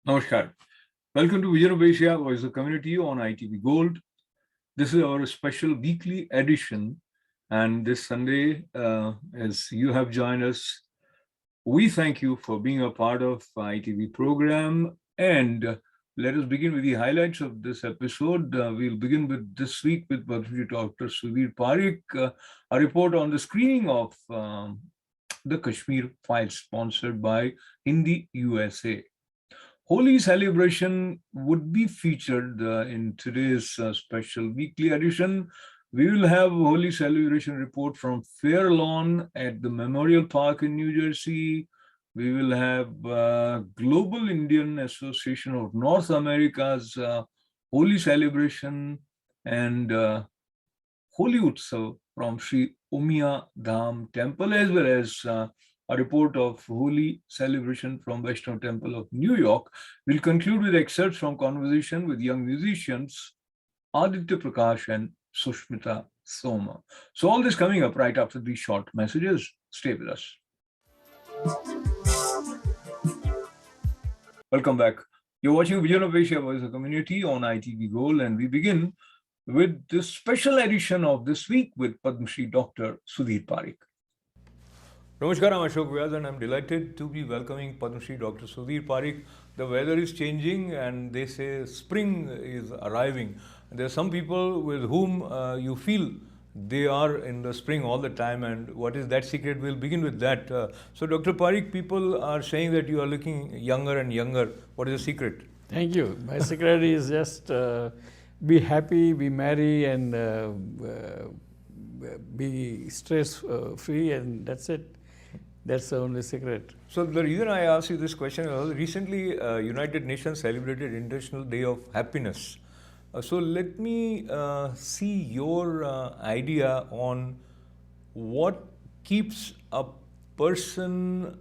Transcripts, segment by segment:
Namaskar. Welcome to Vision of Asia, Voice of Community on ITV Gold. This is our special weekly edition, and this Sunday, as you have joined us, we thank you for being a part of ITV program. And let us begin with the highlights of this episode. We'll begin with this week with Dr. Sudhir Parikh, a report on the screening of the Kashmir Files, sponsored by Hindi USA. Holi celebration would be featured in today's special weekly edition. We will have Holi celebration report from Fair Lawn at the Memorial Park in New Jersey. We will have Global Indian Association of North America's Holi celebration and Holi Utsav from Sri Umiya Dham Temple, as well as a report of Holi celebration from Vaishnav Temple of New York. We'll conclude with excerpts from conversation with young musicians Aditya Prakash and Sushmita Soma. So all this coming up right after these short messages. Stay with us. Welcome back. You're watching Vision of Asia, Voice of Community on ITV Gold, and we begin with this special edition of this week with Padma Shri Dr. Sudhir Parikh. Namaskar, I'm Ashok Vyas and I'm delighted to be welcoming Padma Shri Dr. Sudhir Parikh. The weather is changing and they say spring is arriving. There are some people with whom you feel they are in the spring all the time, and what is that secret? We'll begin with that. So Dr. Parikh, people are saying that you are looking younger and younger. What is the secret? Thank you. My secret is just be happy, be merry, and be stress free, and that's it. That's the only secret. So the reason I asked you this question was recently United Nations celebrated International Day of Happiness. So let me see your idea on what keeps a person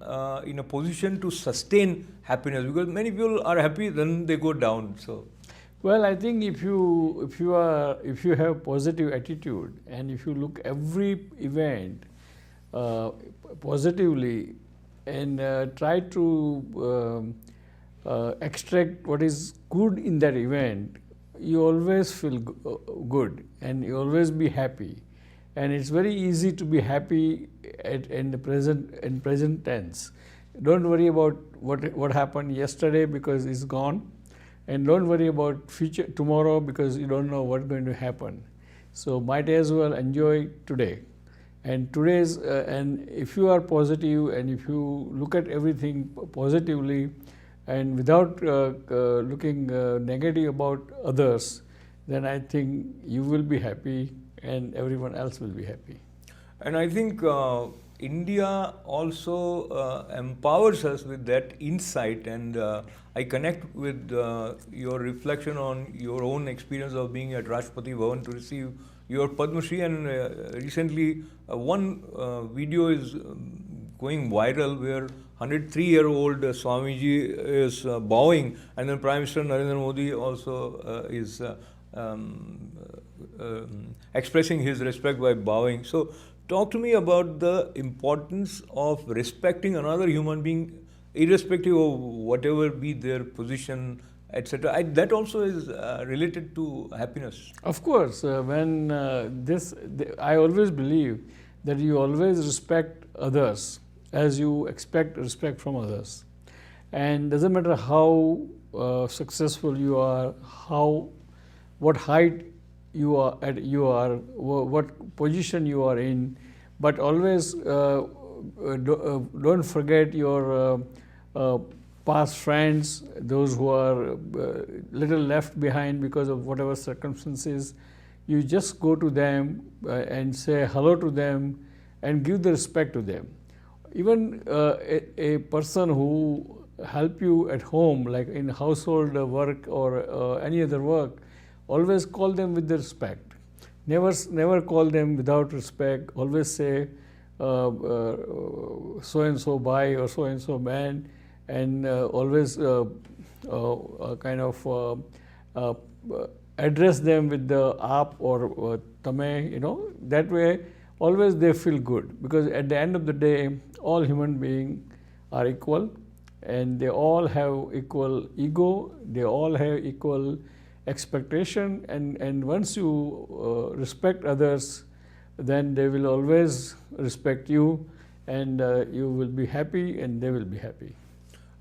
in a position to sustain happiness, because many people are happy, then they go down. So, well, I think if you have positive attitude and if you look every event positively and try to extract what is good in that event, you always feel good and you always be happy. And it's very easy to be happy in the present tense. Don't worry about what happened yesterday because it's gone, and don't worry about future tomorrow because you don't know what's going to happen. So might as well enjoy today. And today's and if you are positive and if you look at everything positively and without looking negative about others, then I think you will be happy and everyone else will be happy. And I think India also empowers us with that insight, and I connect with your reflection on your own experience of being at Rashtrapati Bhavan to receive your Padma Shri, and recently one video is going viral where 103-year-old Swamiji is bowing, and then Prime Minister Narendra Modi also is expressing his respect by bowing. So talk to me about the importance of respecting another human being, irrespective of whatever be their position, etc. That also is related to happiness. Of course, when I always believe that you always respect others as you expect respect from others. And doesn't matter how successful you are, what height you are, what position you are in, but always don't forget your past friends, those who are little left behind because of whatever circumstances. You just go to them and say hello to them and give the respect to them. Even a person who help you at home, like in household work or any other work, always call them with the respect. Never call them without respect. Always say so and so boy or so and so man, and always kind of address them with the aap or tame. That way always they feel good, because at the end of the day all human beings are equal, and they all have equal ego, they all have equal expectation, and once you respect others, then they will always respect you, and you will be happy and they will be happy.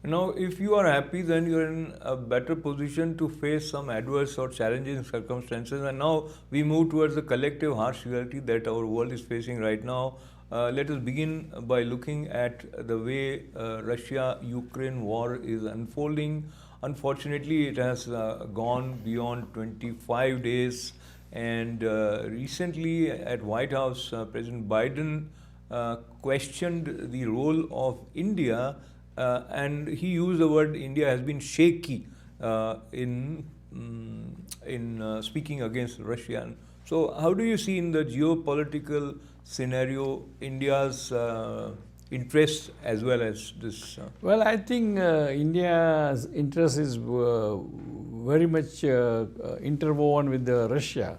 Now, if you are happy, then you're in a better position to face some adverse or challenging circumstances. And now we move towards the collective harsh reality that our world is facing right now. Let us begin by looking at the way Russia-Ukraine war is unfolding. Unfortunately, it has gone beyond 25 days. And recently at White House, President Biden questioned the role of India, and he used the word India has been shaky in speaking against Russia. So how do you see in the geopolitical scenario India's interest as well as this? Well, I think India's interest is very much interwoven with Russia,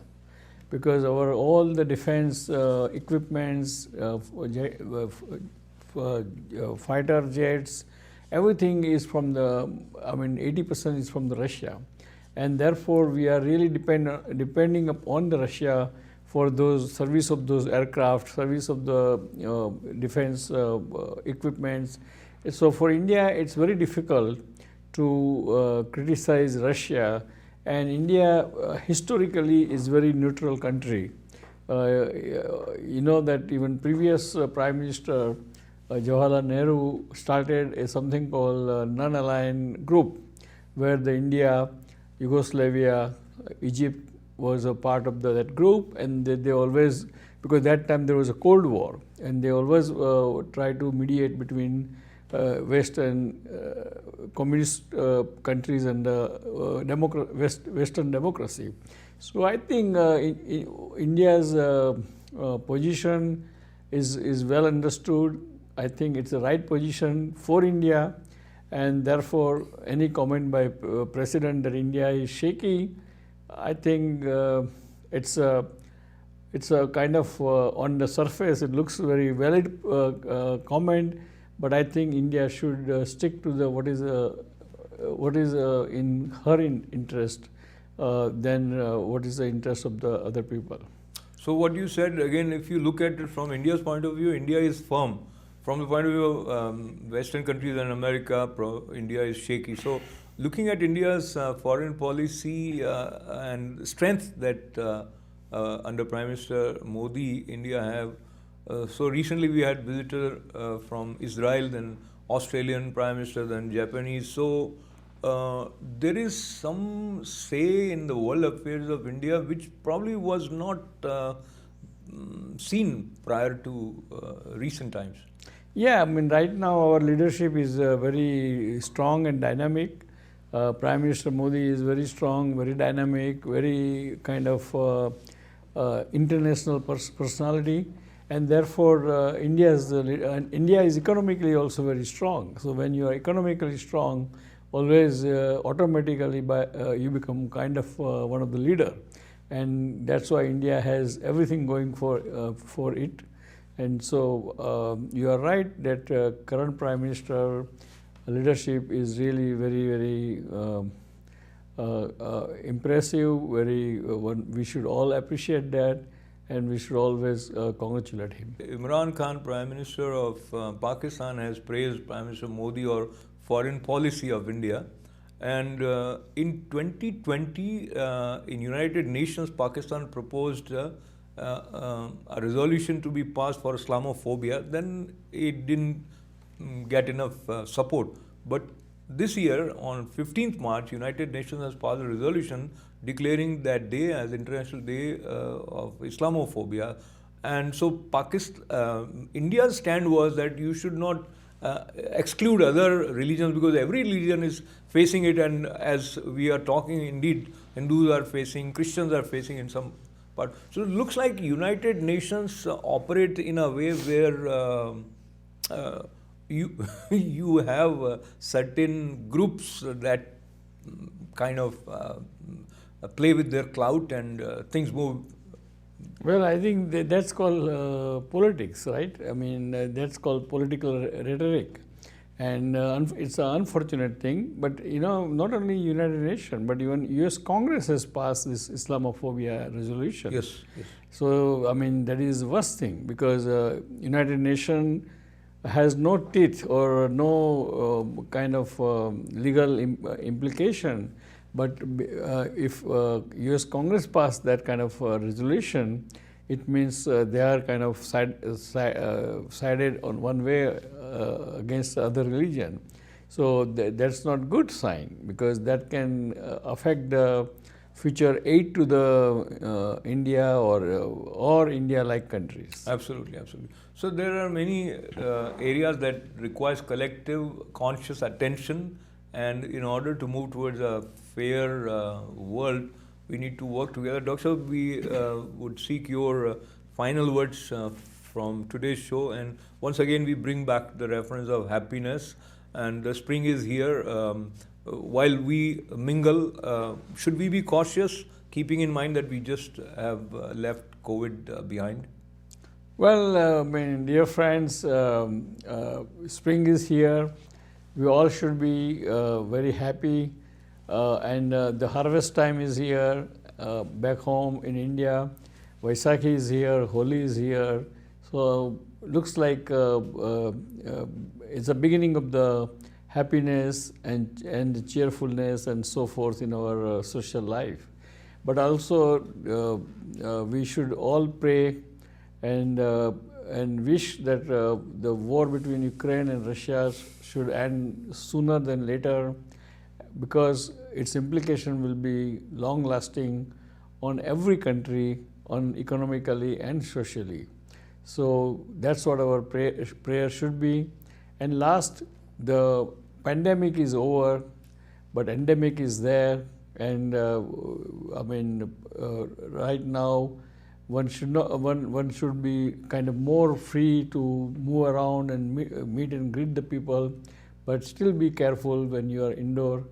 because all the defense equipments, fighter jets, everything is from 80% is from Russia, and therefore we are really depending upon the Russia for those service of those aircraft, service of the defense equipments. So for India, it's very difficult to criticize Russia, and India historically is very neutral country. You know that even previous Prime Minister Jawaharlal Nehru started something called non-aligned group, where the India, Yugoslavia, Egypt was a part of that group, and they always, because that time there was a Cold War, and they always try to mediate between Western communist countries and Western democracy. So I think India's position is well understood. I think it's the right position for India, and therefore any comment by President that India is shaky, I think it's a kind of on the surface it looks very valid comment, but I think India should stick to what is in her interest than what is the interest of the other people. So what you said, again, if you look at it from India's point of view, India is firm. From the point of view of Western countries and America, India is shaky. So looking at India's foreign policy and strength that under Prime Minister Modi, India have. So recently we had visitor from Israel, then Australian Prime Minister, then Japanese. So there is some say in the world affairs of India which probably was not seen prior to recent times. Yeah, right now our leadership is very strong and dynamic. Prime Minister Modi is very strong, very dynamic, very kind of international personality, and therefore India is economically also very strong. So when you are economically strong, always automatically you become kind of one of the leader, and that's why India has everything going for it. And so you are right that current Prime Minister leadership is really very impressive. We should all appreciate that, and we should always congratulate him. Imran Khan, Prime Minister of Pakistan, has praised Prime Minister Modi or foreign policy of India. And in 2020, in United Nations, Pakistan proposed a resolution to be passed for Islamophobia, then it didn't get enough support. But this year, on 15th March, United Nations has passed a resolution declaring that day as International Day of Islamophobia. And so Pakistan, India's stand was that you should not exclude other religions, because every religion is facing it, and as we are talking, indeed, Hindus are facing, Christians are facing in some part. So it looks like United Nations operate in a way where you you have certain groups that kind of play with their clout, and things move. Well, I think that's called politics, right? I mean, that's called political rhetoric. And it's an unfortunate thing. But, you know, not only United Nations, but even US Congress has passed this Islamophobia resolution. Yes, yes. So, I mean, that is the worst thing, because United Nations has no teeth or no kind of legal implication. But if US Congress passed that kind of resolution, it means they are kind of sided on one way against the other religion. So that's not good sign, because that can affect the future aid to the India or India-like countries. Absolutely, absolutely. So there are many areas that requires collective conscious attention, and in order to move towards a fair world, we need to work together. Doctor, we would seek your final words from today's show, and once again we bring back the reference of happiness, and the spring is here. While we mingle, should we be cautious, keeping in mind that we just have left COVID behind? Well, I mean, dear friends, spring is here. We all should be very happy, and the harvest time is here back home in India. Vaisakhi is here, Holi is here. So looks like it's the beginning of the happiness and cheerfulness and so forth in our social life. But also we should all pray and wish that the war between Ukraine and Russia should end sooner than later, because its implication will be long lasting on every country, on economically and socially. So that's what our prayer should be. And last, the pandemic is over, but endemic is there, and I mean, right now one should be kind of more free to move around and meet and greet the people, but still be careful when you are indoor.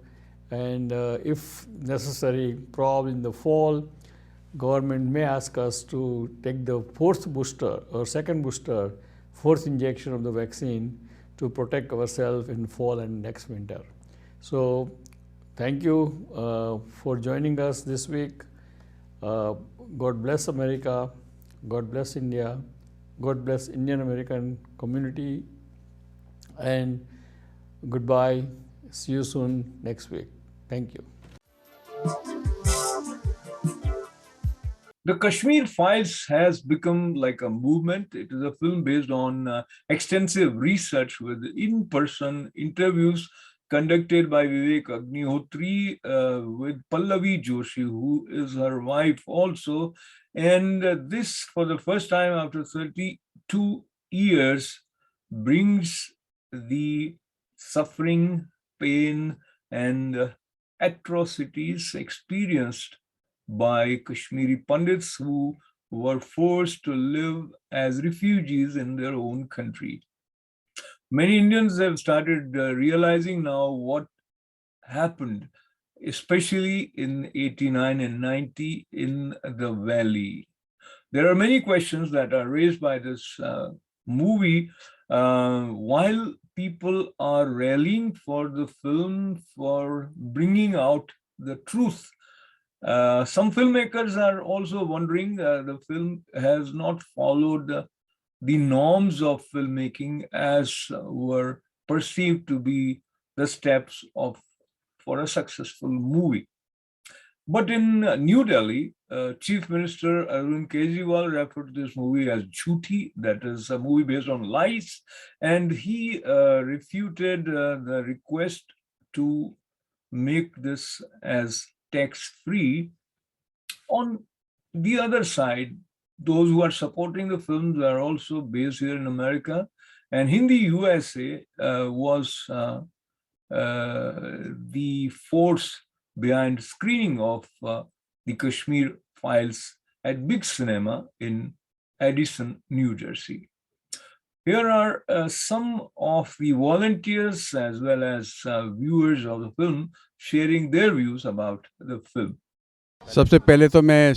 And if necessary, probably in the fall, government may ask us to take the fourth booster or second booster, fourth injection of the vaccine to protect ourselves in fall and next winter. So thank you for joining us this week. God bless America, God bless India, God bless Indian American community, and goodbye. See you soon next week. Thank you. The Kashmir Files has become like a movement. It is a film based on extensive research with in-person interviews conducted by Vivek Agnihotri with Pallavi Joshi, who is her wife also. And this, for the first time after 32 years, brings the suffering, pain, and atrocities experienced by Kashmiri Pandits who were forced to live as refugees in their own country. Many Indians have started realizing now what happened, especially in 89 and 90 in the valley. There are many questions that are raised by this movie while people are rallying for the film for bringing out the truth. Some filmmakers are also wondering the film has not followed the norms of filmmaking as were perceived to be the steps for a successful movie. But in New Delhi, Chief Minister Arvind Kejriwal referred to this movie as Jhuti, that is a movie based on lies, and he refuted the request to make this as tax-free. On the other side, those who are supporting the films are also based here in America, and Hindi USA was the force behind screening of the Kashmir Files at Big Cinema in Edison, New Jersey. Here are some of the volunteers as well as viewers of the film sharing their views about the film. सबसे पहले तो मैं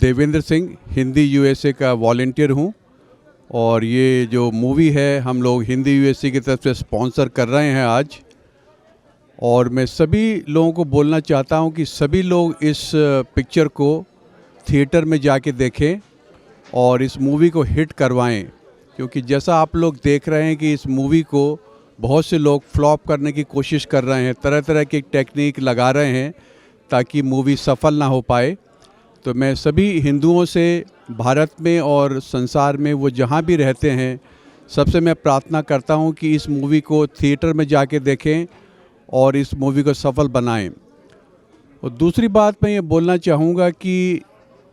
Devendra Singh Hindi USA का volunteer हूं और ये जो movie है हम लोग हिंदी यूएसए की तरफ से स्पॉन्सर कर रहे हैं आज। और मैं सभी लोगों को बोलना चाहता हूं कि सभी लोग इस पिक्चर को थिएटर में जाके देखें और इस मूवी को हिट करवाएं, क्योंकि जैसा आप लोग देख रहे हैं कि इस मूवी को बहुत से लोग फ्लॉप करने की कोशिश कर रहे हैं, तरह तरह की टेक्निक लगा रहे हैं ताकि मूवी सफल ना हो पाए। तो मैं सभी हिंदुओं से भारत में और संसार में वो जहाँ भी रहते हैं सबसे मैं प्रार्थना करता हूँ कि इस मूवी को थिएटर में जाके देखें और इस मूवी को सफल बनाएं। और दूसरी बात मैं ये बोलना चाहूँगा कि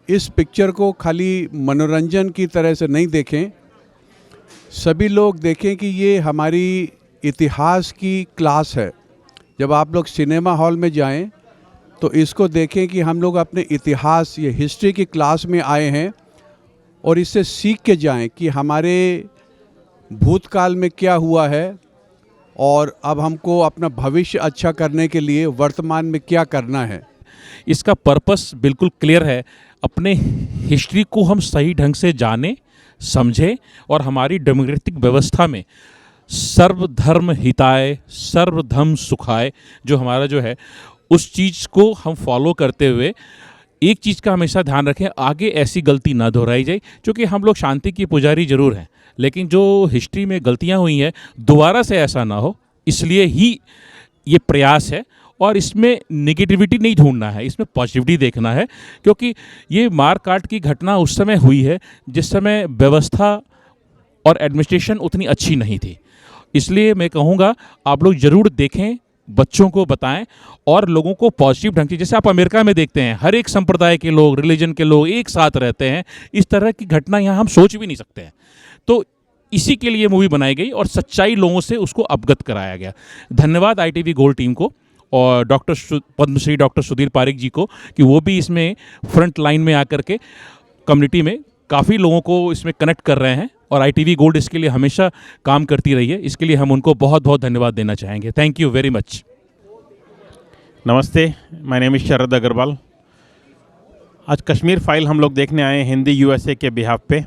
इस पिक्चर को खाली मनोरंजन की तरह से नहीं देखें, सभी लोग देखें कि ये हमारी इतिहास की क्लास है। जब आप लोग सिनेमा हॉल में जाएं तो इसको देखें कि हम लोग अपने इतिहास, ये हिस्ट्री की क्लास में आए हैं और इससे सीख के जाएं कि हमारे भूतकाल में क्या हुआ है और अब हमको अपना भविष्य अच्छा करने के लिए वर्तमान में क्या करना है। इसका पर्पस बिल्कुल क्लियर है, अपने हिस्ट्री को हम सही ढंग से जाने समझें और हमारी डेमोक्रेटिक व्यवस्था में सर्वधर्म हिताय सर्वधर्म सुखाय जो हमारा जो है उस चीज़ को हम फॉलो करते हुए एक चीज़ का हमेशा ध्यान रखें, आगे ऐसी गलती ना दोहराई जाए। क्योंकि हम लोग शांति के पुजारी जरूर हैं, लेकिन जो हिस्ट्री में गलतियां हुई हैं दोबारा से ऐसा ना हो, इसलिए ही ये प्रयास है। और इसमें नेगेटिविटी नहीं ढूंढना है, इसमें पॉजिटिविटी देखना है, क्योंकि ये मार काट की घटना उस समय हुई है जिस समय व्यवस्था और एडमिनिस्ट्रेशन उतनी अच्छी नहीं थी। इसलिए मैं कहूँगा आप लोग ज़रूर देखें, बच्चों को बताएं और लोगों को पॉजिटिव ढंग से, जैसे आप अमेरिका में देखते हैं हर एक संप्रदाय के लोग, रिलीजन के लोग एक साथ रहते हैं, इस तरह की घटना यहाँ हम सोच भी नहीं सकते हैं। तो इसी के लिए मूवी बनाई गई और सच्चाई लोगों से उसको अवगत कराया गया। धन्यवाद ITV गोल्ड टीम को और पद्मश्री डॉक्टर सुधीर पारिक जी को कि वो भी इसमें फ्रंट लाइन में आकर के कम्युनिटी में काफ़ी लोगों को इसमें कनेक्ट कर रहे हैं और ITV गोल्ड इसके लिए हमेशा काम करती रही है। इसके लिए हम उनको बहुत बहुत धन्यवाद देना चाहेंगे। Thank you very much. नमस्ते, माय नेम इज़ शरद अग्रवाल। आज कश्मीर फाइल हम लोग देखने आए हैं हिंदी USA के बिहाफ पे।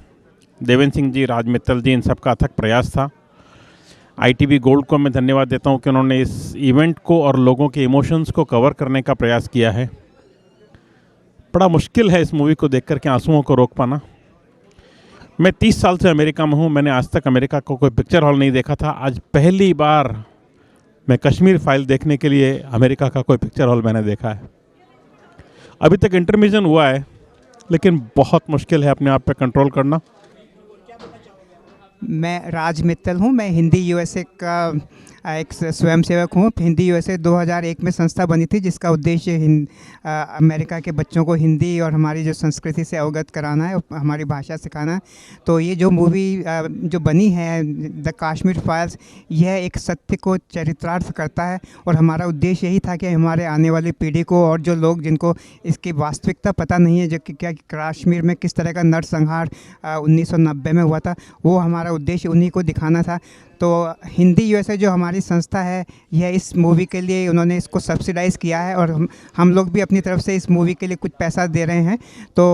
देवेंद्र सिंह जी, राज मित्तल जी, इन सब का अथक प्रयास था। ITV गोल्ड को मैं धन्यवाद देता हूँ कि उन्होंने इस इवेंट को और लोगों के इमोशंस को कवर करने का प्रयास किया है। बड़ा मुश्किल है इस मूवी को देख कर के आंसुओं को रोक पाना। मैं 30 साल से अमेरिका में हूँ, मैंने आज तक अमेरिका को कोई पिक्चर हॉल नहीं देखा था। आज पहली बार मैं कश्मीर फाइल देखने के लिए अमेरिका का कोई पिक्चर हॉल मैंने देखा है। अभी तक इंटरमिशन हुआ है, लेकिन बहुत मुश्किल है अपने आप पे कंट्रोल करना। मैं राज मित्तल हूँ, मैं हिंदी USA का एक स्वयंसेवक हूँ। हिंदी USA 2001 में संस्था बनी थी जिसका उद्देश्य अमेरिका के बच्चों को हिंदी और हमारी जो संस्कृति से अवगत कराना है, हमारी भाषा सिखाना है। तो ये जो मूवी जो बनी है द कश्मीर फाइल्स, यह एक सत्य को चरितार्थ करता है और हमारा उद्देश्य यही था कि हमारे आने वाली पीढ़ी को और जो लोग जिनको इसकी वास्तविकता पता नहीं है, जो कि क्या कश्मीर में किस तरह का नरसंहार 1990 में हुआ था, वो हमारा उद्देश्य उन्हीं को दिखाना था। तो हिंदी USA जो हमारी संस्था है, यह इस मूवी के लिए उन्होंने इसको सब्सिडाइज़ किया है और हम लोग भी अपनी तरफ से इस मूवी के लिए कुछ पैसा दे रहे हैं। तो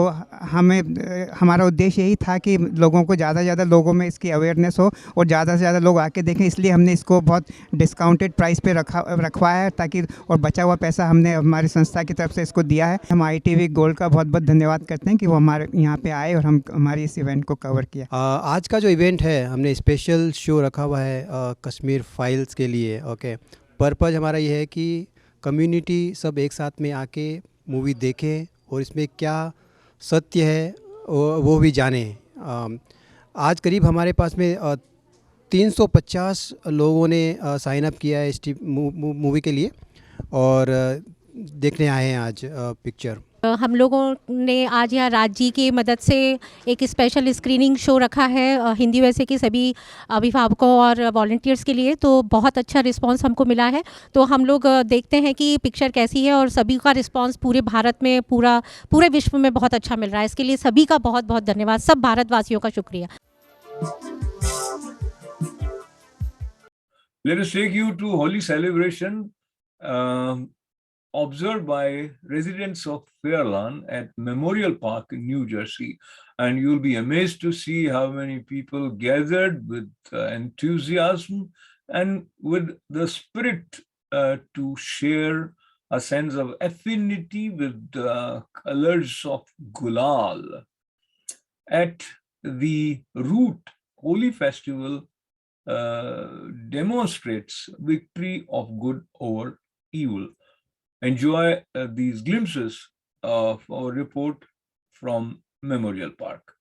हमारा उद्देश्य यही था कि लोगों को ज़्यादा से ज़्यादा लोगों में इसकी अवेयरनेस हो और ज़्यादा से ज़्यादा लोग आके देखें। इसलिए हमने इसको बहुत डिस्काउंटेड प्राइस पे रखवाया है ताकि, और बचा हुआ पैसा हमने हमारी संस्था की तरफ से इसको दिया है। हम ITV गोल्ड का बहुत बहुत धन्यवाद करते हैं कि वो हमारे यहाँ पे आए और हमारी इस इवेंट को कवर किया। आज का जो इवेंट है हमने स्पेशल शो रखा हुआ है कश्मीर फाइल्स के लिए। ओके, पर्पज़ हमारा ये है कि कम्युनिटी सब एक साथ में आके मूवी देखें और इसमें क्या सत्य है वो भी जानें। आज करीब हमारे पास में 350 लोगों ने साइन अप किया है इस मूवी के लिए और देखने आए हैं आज पिक्चर। हम लोगों ने आज यहाँ राज्य की मदद से एक स्पेशल स्क्रीनिंग शो रखा है हिंदी वैसे के सभी अभिभावकों और वॉलंटियर्स के लिए, तो बहुत अच्छा रिस्पांस हमको मिला है। तो हम लोग देखते हैं कि पिक्चर कैसी है और सभी का रिस्पांस पूरे भारत में पूरे विश्व में बहुत अच्छा मिल रहा है। इसके लिए सभी का बहुत बहुत धन्यवाद, सब भारतवासियों का शुक्रिया। Let us take you to Holi celebration observed by residents of Fairlawn at Memorial Park in New Jersey. And you'll be amazed to see how many people gathered with enthusiasm and with the spirit to share a sense of affinity with the colors of Gulal. At the root, Holi festival demonstrates victory of good over evil. Enjoy these glimpses of our report from Memorial Park.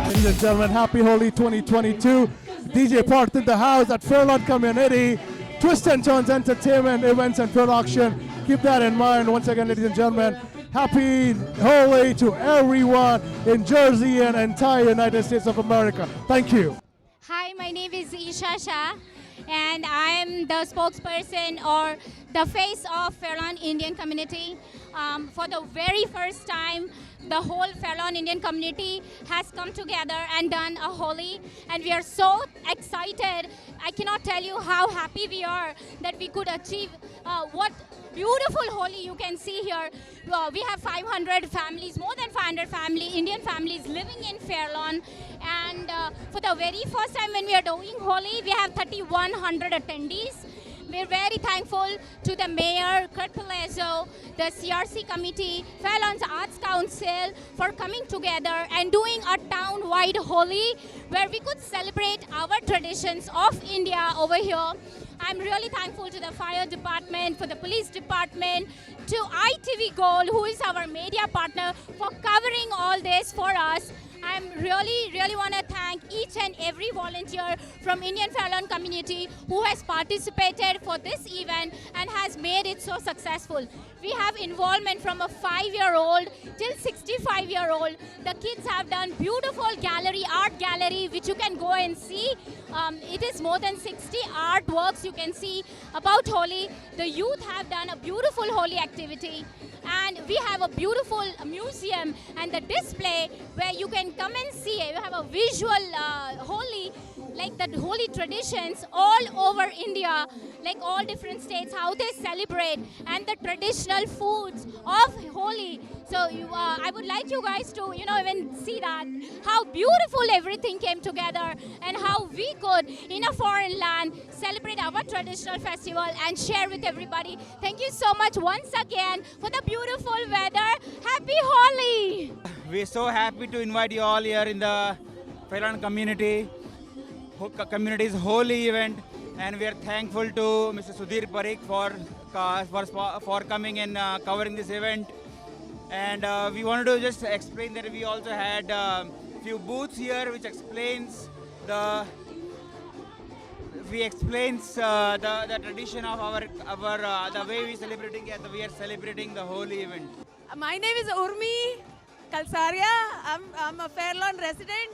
Ladies and gentlemen, happy Holi 2022. DJ Park in the house at Fairlawn Community. Twist and Turns Entertainment, Events and Production. Keep that in mind. Once again, ladies and gentlemen, happy Holi to everyone in Jersey and entire United States of America. Thank you. Hi, my name is Isha Shah, and I am the spokesperson or the face of Fairlawn Indian community. For the very first time, the whole Fairlawn Indian community has come together and done a Holi, and we are so excited. I cannot tell you how happy we are that we could achieve what beautiful Holi you can see here. We have 500 families, more than 500 Indian families living in Fairlawn, and for the very first time when we are doing Holi, we have 3,100 attendees. We're very thankful to the Mayor, Kurt Palazzo, the CRC Committee, Fairlawn's Arts Council for coming together and doing a town-wide Holi where we could celebrate our traditions of India over here. I'm really thankful to the fire department, for the police department, to ITV Gold, who is our media partner, for covering all this for us. I really want to thank each and every volunteer from Indian Fairlawn community who has participated for this event and has made it so successful. We have involvement from a 5-year-old till 65-year-old. The kids have done beautiful art gallery, which you can go and see. It is more than 60 artworks you can see about Holi. The youth have done a beautiful Holi activity. And we have a beautiful museum and the display where you can come and see it. You have a visual Holi, like the Holi traditions all over India, like all different states, how they celebrate, and the traditional foods of Holi. So I would like you guys to, even see that, how beautiful everything came together and how we could, in a foreign land, celebrate our traditional festival and share with everybody. Thank you so much once again for the beautiful weather. Happy Holi! We're so happy to invite you all here in the Fairlawn community's Holi event, and we are thankful to Mr. Sudhir Parikh for coming and covering this event. And we wanted to just explain that we also had a few booths here which explains the tradition of our the way we are celebrating the Holi event. My name is Urmi Kalsaria. I'm a Fairlawn resident.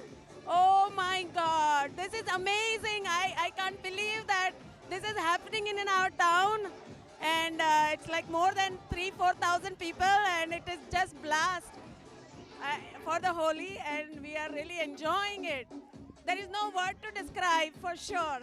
Oh my God, this is amazing. I can't believe that this is happening in our town. And it's like more than 3,000-4,000 people, and it is just blast for the Holi, and we are really enjoying it. There is no word to describe for sure.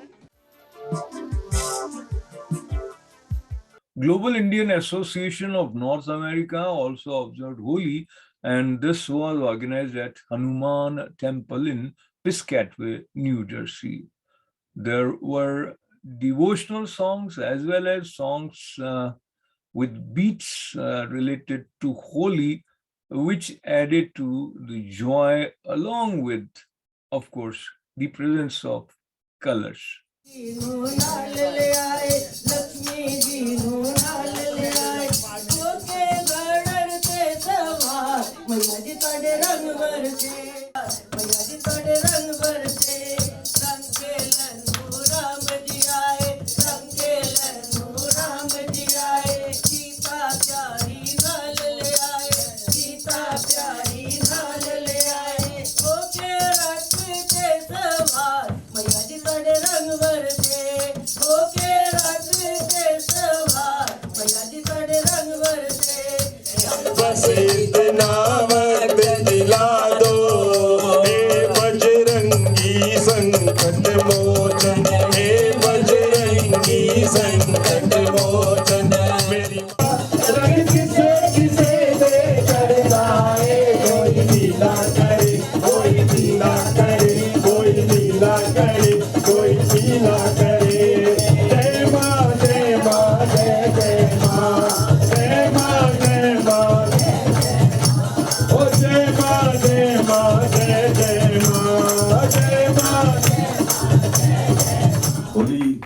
Global Indian Association of North America also observed Holi, and this was organized at Hanuman Temple in Piscataway, New Jersey. There were devotional songs as well as songs with beats related to Holi, which added to the joy, along with, of course, the presence of colors. Holi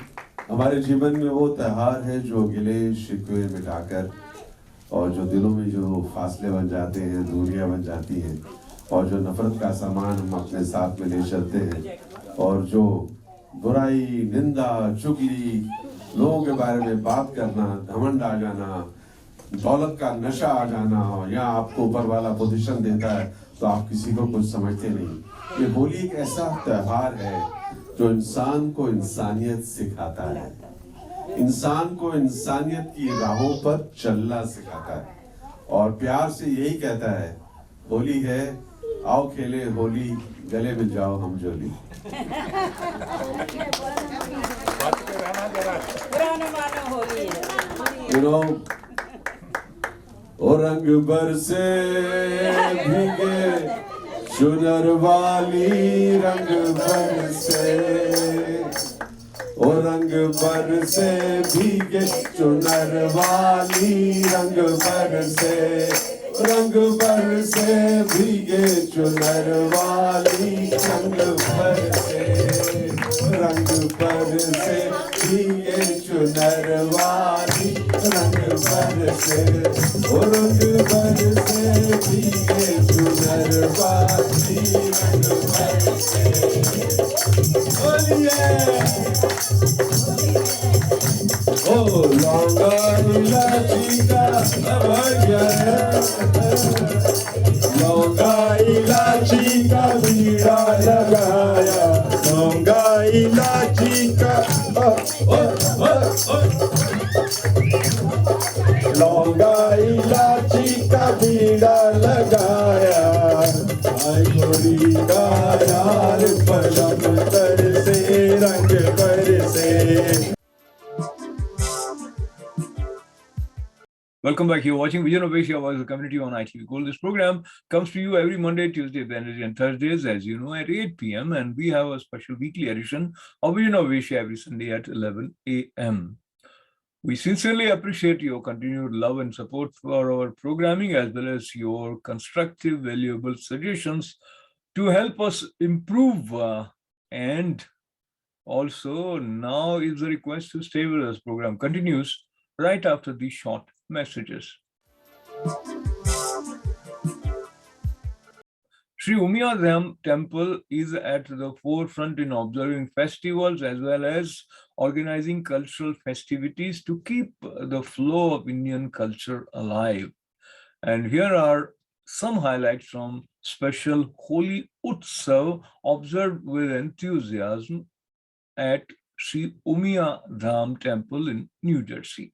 हमारे जीवन में वो त्योहार है जो गिले शिकवे मिटाकर और जो दिलों में जो फासले बन जाते हैं, दूरियां बन जाती हैं और जो नफरत का सामान हम अपने साथ में ले चलते हैं और जो बुराई, निंदा, चुगली, लोगों के बारे में बात करना, घमंड आ जाना, दौलत का नशा आ जाना या आपको ऊपर वाला पोजीशन देता है तो आप किसी को कुछ समझते नहीं। ये होली एक ऐसा त्योहार है जो इंसान को इंसानियत सिखाता है, इंसान को इंसानियत की राहों पर चलना सिखाता है और प्यार से यही कहता है होली है, आओ खेले होली, गले मिल जाओ हम जोली। You know, ओ रंग बरसे भीगे चुनर वाली, रंग बरसे, ओ रंग बरसे भीगे चुनर वाली, रंग बरसे, रंग बरसे भीगे चुनर वाली, रंग बरसे, रंग बरसे भीगे चुनर वाली, रंग बरसे, ओ रंग बरसे भीगे चुनर वाली, रंग बरसे। ओ लौंगा इलायची का भैया, लौंगा इलायची का बीड़ा लगाया, लौंगा इलायची का लौंगा इलायची का बीड़ा लगाया, आई गोरी का यार पलम तर से रंग पर से। Welcome back. You're watching Vision of Asia, Voice of the Community on ITV Gold. This program comes to you every Monday, Tuesday, Wednesday, and Thursdays, as you know, at 8 p.m. And we have a special weekly edition of Vision of Asia every Sunday at 11 a.m. We sincerely appreciate your continued love and support for our programming, as well as your constructive, valuable suggestions to help us improve. And also, now is the request to stay with us. Program continues right after these short messages. Sri Umia Dham Temple is at the forefront in observing festivals as well as organizing cultural festivities to keep the flow of Indian culture alive. And here are some highlights from special Holi Utsav observed with enthusiasm at Sri Umia Dham Temple in New Jersey.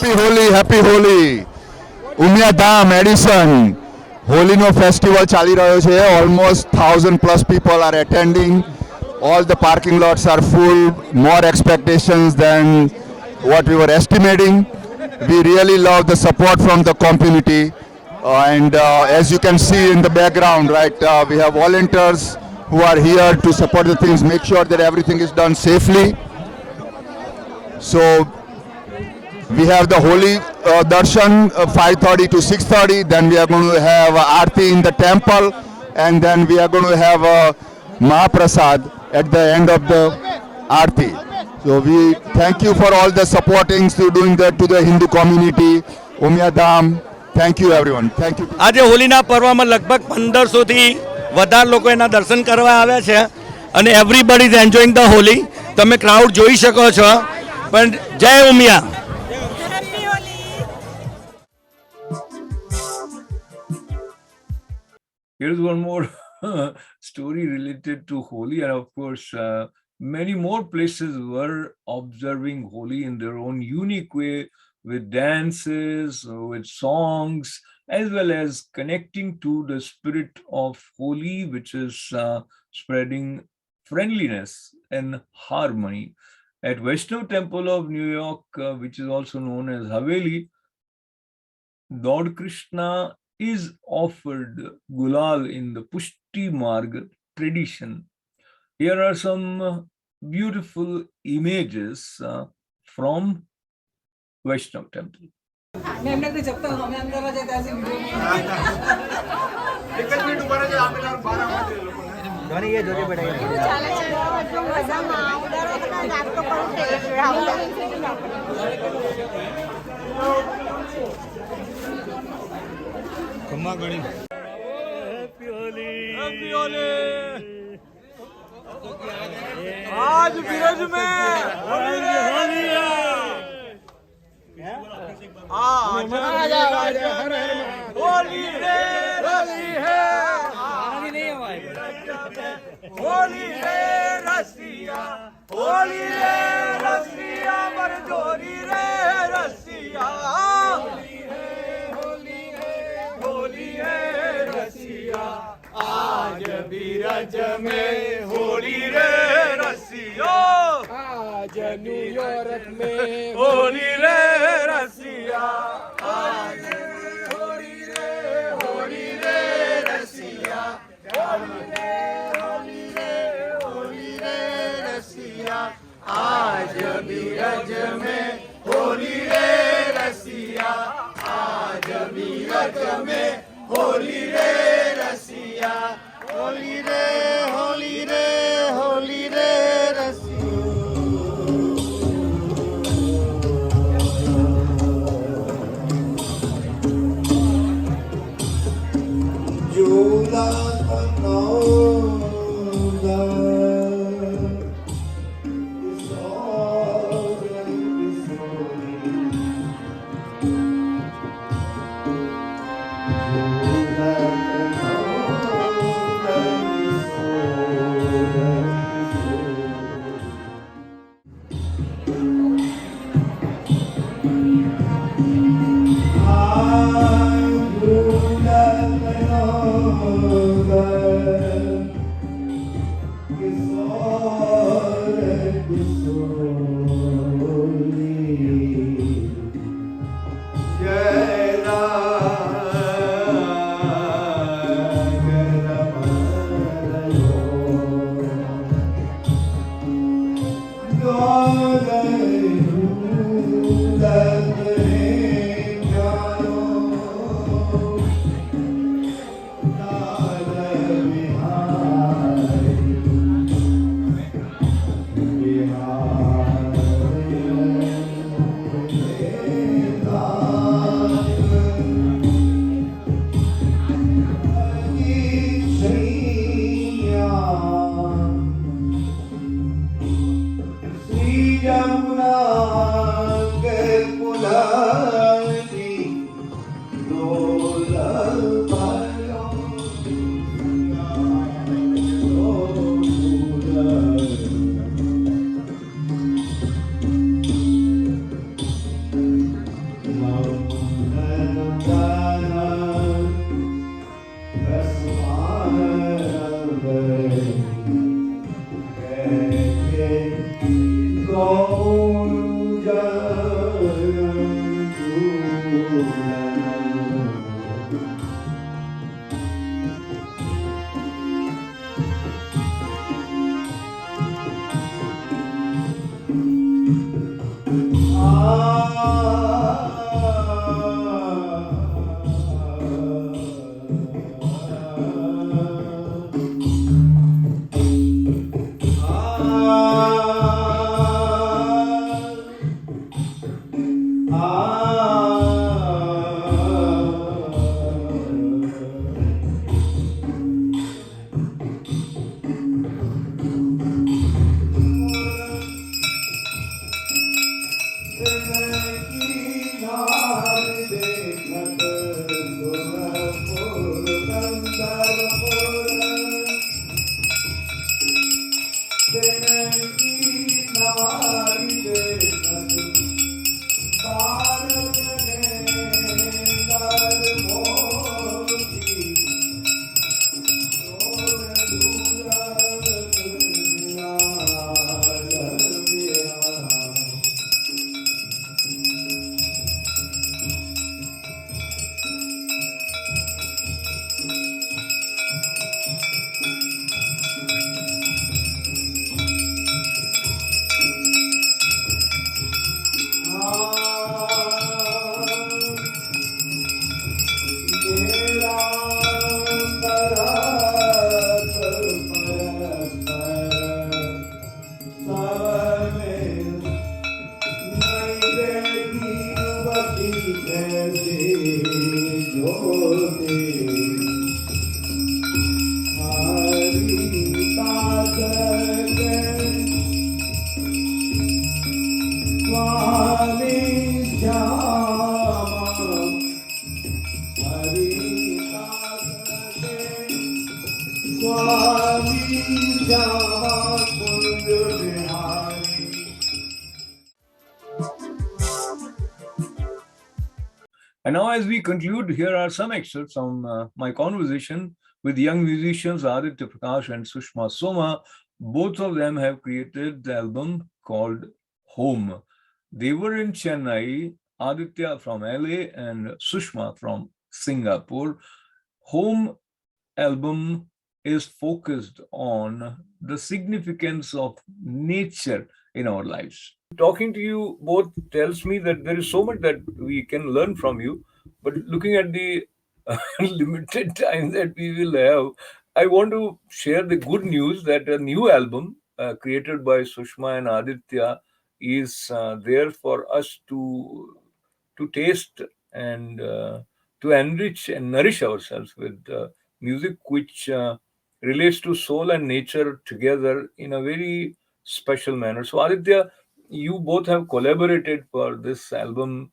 Happy Holi Umiyadham edition હોલીનો festival ચાલી રહ્યો છે. Almost 1000+ people are attending. All the parking lots are full, more expectations than what we were estimating. We really love the support from the community. And as you can see in the background, right, we have volunteers who are here to support the things, make sure that everything is done safely. So we have the Holy Darshan 5:30 to 6:30. Then we are going to have Aarti in the temple, and then we are going to have Mahaprasad at the end of the Aarti. So we thank you for all the supportings to doing that to the Hindu community. Umyadham, thank you everyone. Thank you. આજે હોલીના પર્વમાં લગભગ 1500થી વધારે લોકો એના દર્શન કરવા આવ્યા છે અને everybody is enjoying the Holi. તમે ક્રાઉડ જોઈ શકો છો. પણ જય Umiya. Here's one more story related to Holi, and of course, many more places were observing Holi in their own unique way, with dances, with songs, as well as connecting to the spirit of Holi, which is spreading friendliness and harmony. At Vaishnav Temple of New York, which is also known as Haveli, Lord Krishna is offered gulal in the Pushti Marg tradition. Here are some beautiful images from Vaishnav Temple. आज बीरज में होली है. आज होली रे रसी है. होली रे रसिया. होली रे रसिया बरजोरी रे रसिया. होली है रसिया. आज बीरज में होली रे रसिया. आज न्यूयॉर्क में होली रे रसिया. आज होली रे रसिया. होली रे रसिया. आज बीरज में होली रे रसिया. आज बीरज में होली रे रसिया. होली रे रसिया. Yola And now, as we conclude, here are some excerpts from my conversation with young musicians Aditya Prakash and Sushma Soma. Both of them have created the album called Home. They were in Chennai, Aditya from LA and Sushma from Singapore. Home album is focused on the significance of nature in our lives. Talking to you both tells me that there is so much that we can learn from you, but looking at the limited time that we will have, I want to share the good news that a new album created by Sushma and Aditya is there for us to taste and to enrich and nourish ourselves with music which relates to soul and nature together in a very special manner. So Aditya, you both have collaborated for this album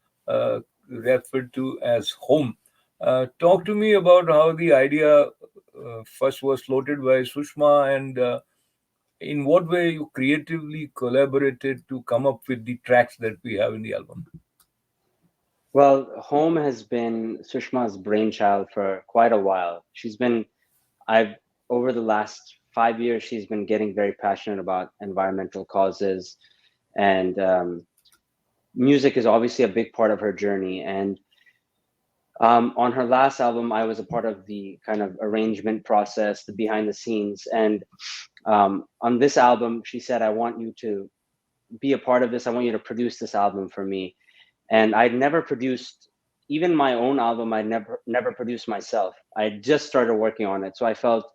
referred to as Home. Talk to me about how the idea first was floated by Sushma and in what way you creatively collaborated to come up with the tracks that we have in the album. Well, Home has been Sushma's brainchild for quite a while. Over the last 5 years, she's been getting very passionate about environmental causes, and music is obviously a big part of her journey. And on her last album, I was a part of the kind of arrangement process, the behind the scenes. And on this album, she said, I want you to be a part of this. I want you to produce this album for me. And I'd never produced, even my own album, I'd never produced myself. I just started working on it. So I felt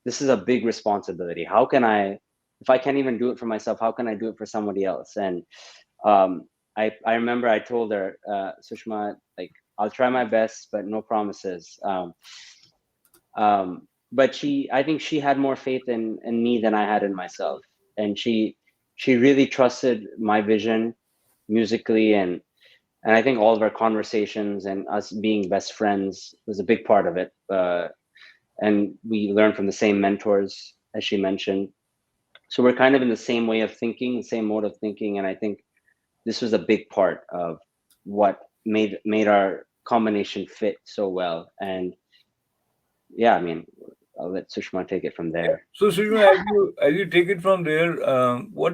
this is a big responsibility. How can if I can't even do it for myself, how can I do it for somebody else? And I remember I told her, Sushma, like, I'll try my best, but no promises. But I think she had more faith in me than I had in myself. And she really trusted my vision musically, and I think all of our conversations and us being best friends was a big part of it. And we learned from the same mentors, as she mentioned. So we're kind of in the same way of thinking, the same mode of thinking. And I think this was a big part of what made our combination fit so well. And yeah, I mean, I'll let Sushma take it from there. So Sushma, as you take it from there, what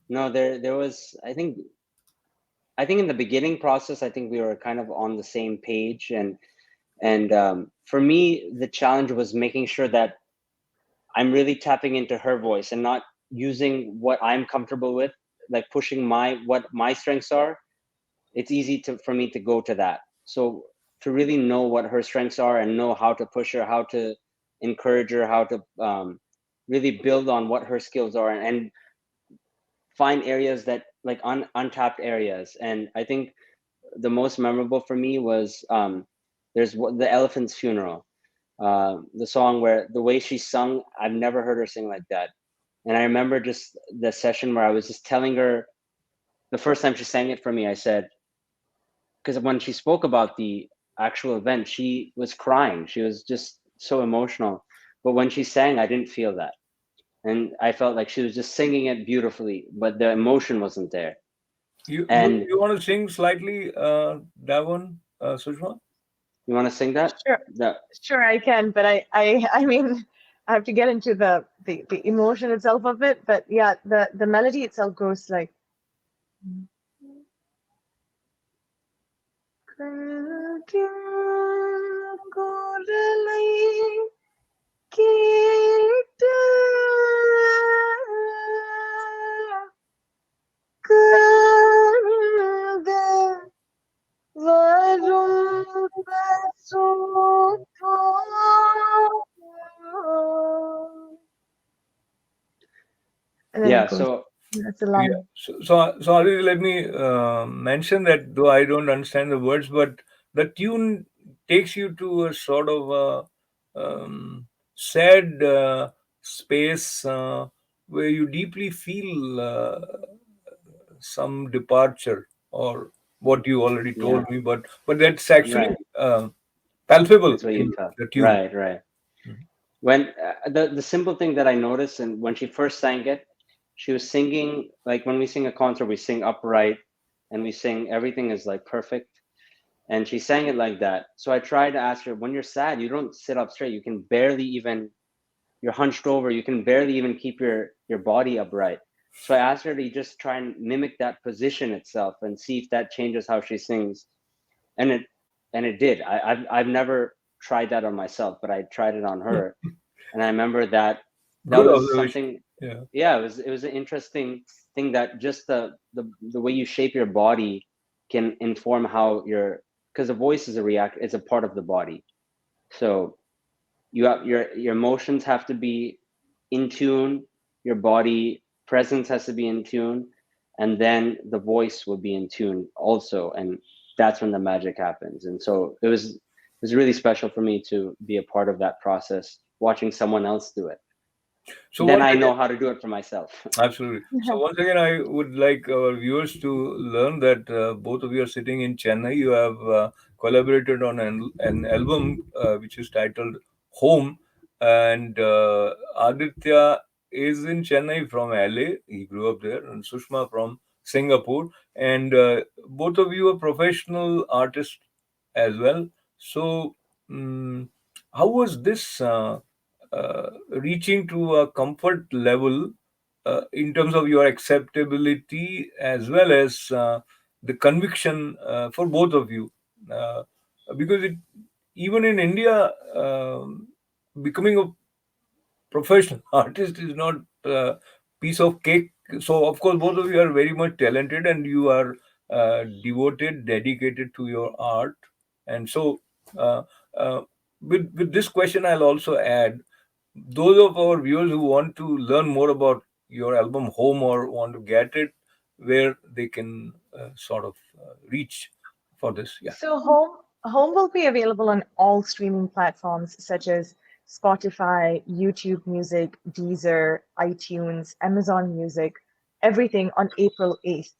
No, there was, I think in the beginning process, I think we were kind of on the same page, and for me, the challenge was making sure that I'm really tapping into her voice and not using what I'm comfortable with, like pushing what my strengths are. It's easy for me to go to that. So to really know what her strengths are and know how to push her, how to encourage her, how to really build on what her skills are, and find areas that like untapped areas. And I think the most memorable for me was there's the Elephant's Funeral, the song where the way she sung, I've never heard her sing like that. And I remember just the session where I was just telling her, the first time she sang it for me, I said, because when she spoke about the actual event, she was crying. She was just so emotional. But when she sang, I didn't feel that. And I felt like she was just singing it beautifully, but the emotion wasn't there. You And want to sing slightly that one, Sushma? You want to sing that? Sure. Sure, I can, but I mean, I have to get into the emotion itself of it. But yeah, the melody itself goes like. Yeah, so that's a line. Yeah. So Aditi, let me mention that, though I don't understand the words, but the tune takes you to a sort of sad space where you deeply feel some departure, or what you already told me, but that's actually palpable. That's what you felt. The tune. Right. When the simple thing that I noticed, and when she first sang it, she was singing like when we sing a concert, we sing upright, and we sing everything is like perfect, and she sang it like that. So I tried to ask her, when you're sad, you don't sit up straight. You can barely even, you're hunched over. You can barely even keep your body upright. So I asked her to just try and mimic that position itself and see if that changes how she sings, and it did. I've never tried that on myself, but I tried it on her, and I remember that was something. Yeah, it was an interesting thing that just the way you shape your body can inform how because the voice is it's a part of the body. So you have your emotions have to be in tune, your body presence has to be in tune, and then the voice will be in tune also, and that's when the magic happens. And so it was really special for me to be a part of that process, watching someone else do it. So then I know how to do it for myself. Absolutely. So once again, I would like our viewers to learn that both of you are sitting in Chennai. You have collaborated on an album which is titled Home, and Aditya is in Chennai from LA. He grew up there, and Sushma from Singapore. And both of you are professional artists as well. So how was this reaching to a comfort level in terms of your acceptability as well as the conviction for both of you? Because even in India, becoming a professional artist is not a piece of cake. So, of course, both of you are very much talented, and you are devoted, dedicated to your art. And so, with this question, I'll also add, those of our viewers who want to learn more about your album Home or want to get it, where they can sort of reach for this. Yeah. So Home will be available on all streaming platforms such as Spotify, YouTube Music, Deezer, iTunes, Amazon Music, everything on April 8th.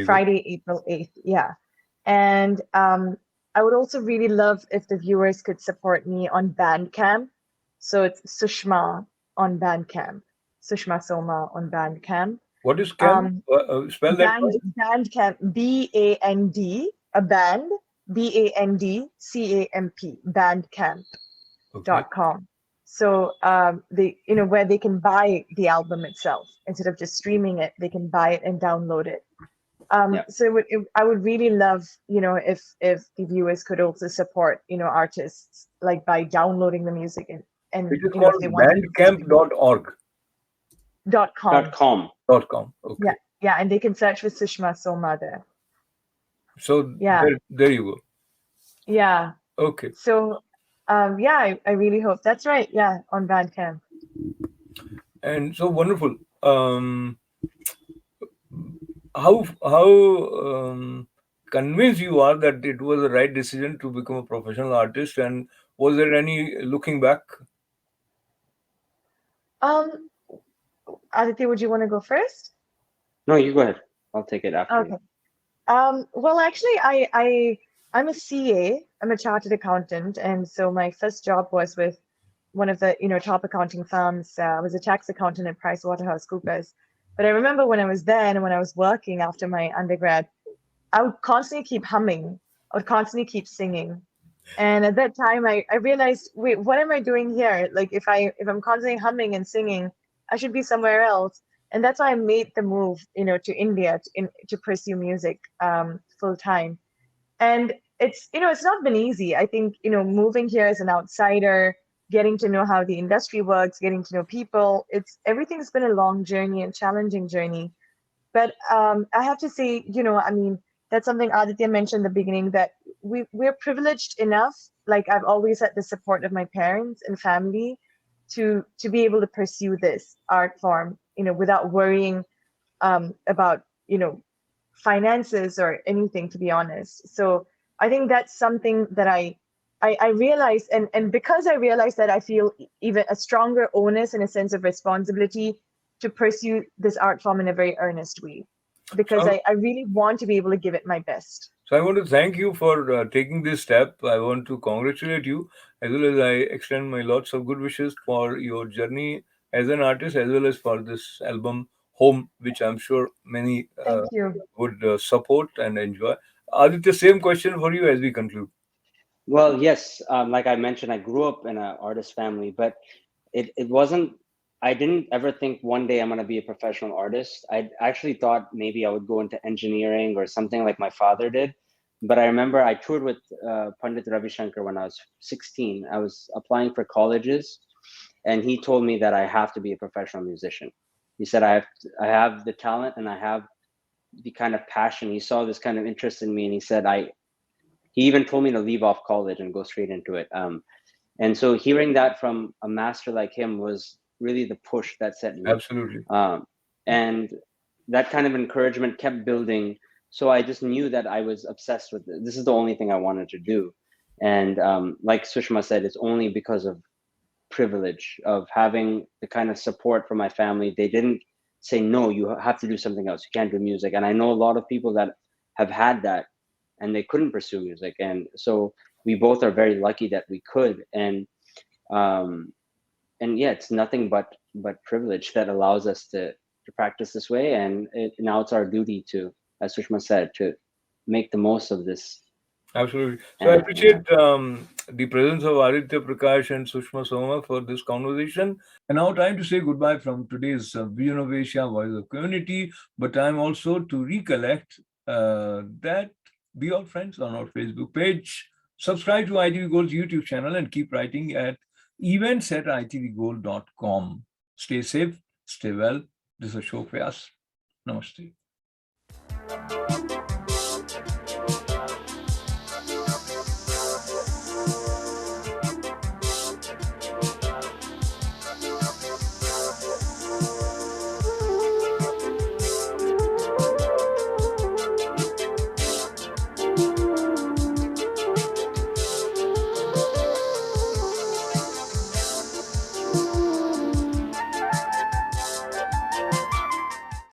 Friday, April 8th. Yeah. And I would also really love if the viewers could support me on Bandcamp. So it's Sushma on Bandcamp. Sushma Soma on Bandcamp. What is camp? Spell that. Bandcamp, B-A-N-D, a band, B-A-N-D-C-A-M-P, bandcamp.com. So they, where they can buy the album itself instead of just streaming it, they can buy it and download it. So I would really love, if the viewers could also support, artists like by downloading the music and It is if called they want bandcamp.org. .com. .com. Okay. Yeah, and they can search for Sushma Soma there. So Yeah. there you go. Yeah. Okay. So I really hope that's right. Yeah, on Bandcamp. And so wonderful. How convinced you are that it was the right decision to become a professional artist, and was there any looking back? Aditya, would you want to go first? No, you go ahead. I'll take it after. Okay. Well, actually, I'm a CA. I'm a chartered accountant, and so my first job was with one of the top accounting firms. I was a tax accountant at PricewaterhouseCoopers. But I remember when I was there and when I was working after my undergrad, I would constantly keep humming. I would constantly keep singing. And at that time, I realized, wait, what am I doing here? Like, if I'm constantly humming and singing, I should be somewhere else. And that's why I made the move, to India to pursue music full time. And it's not been easy. I think, moving here as an outsider, getting to know how the industry works, getting to know people, everything's been a long journey and challenging journey. But I have to say, that's something Aditya mentioned in the beginning, that we're privileged enough. Like, I've always had the support of my parents and family to be able to pursue this art form, without worrying about, finances or anything, to be honest. So I think that's something that I realized, and because I realized that, I feel even a stronger onus and a sense of responsibility to pursue this art form in a very earnest way, because I really want to be able to give it my best. So I want to thank you for taking this step. I want to congratulate you, as well as I extend my lots of good wishes for your journey as an artist, as well as for this album Home, which I'm sure many would support and enjoy. Aditya, same question for you as we conclude. Well, yes, like I mentioned, I grew up in an artist family, but it wasn't, I didn't ever think one day I'm going to be a professional artist. I actually thought maybe I would go into engineering or something like my father did. But I remember I toured with Pandit Ravi Shankar when I was 16. I was applying for colleges, and he told me that I have to be a professional musician. He said, I have the talent and I have the kind of passion. He saw this kind of interest in me, and he said, he even told me to leave off college and go straight into it. And so hearing that from a master like him was really the push that set me. Absolutely. And that kind of encouragement kept building. So I just knew that I was obsessed with it. This is the only thing I wanted to do. And like Sushma said, it's only because of privilege of having the kind of support from my family. They didn't say, no, you have to do something else. You can't do music. And I know a lot of people that have had that and they couldn't pursue music. And so we both are very lucky that we could. And yeah, it's nothing but privilege that allows us to practice this way. And now it's our duty to, as Sushma said, to make the most of this. Absolutely. So I appreciate the presence of Aditya Prakash and Sushma Soma for this conversation. And now time to say goodbye from today's Vision of Asia Voice of Community. But time also to recollect that be our friends on our Facebook page. Subscribe to ITV Gold's YouTube channel and keep writing at events@itvgold.com. Stay safe, stay well. This is Ashok Vyas. Namaste.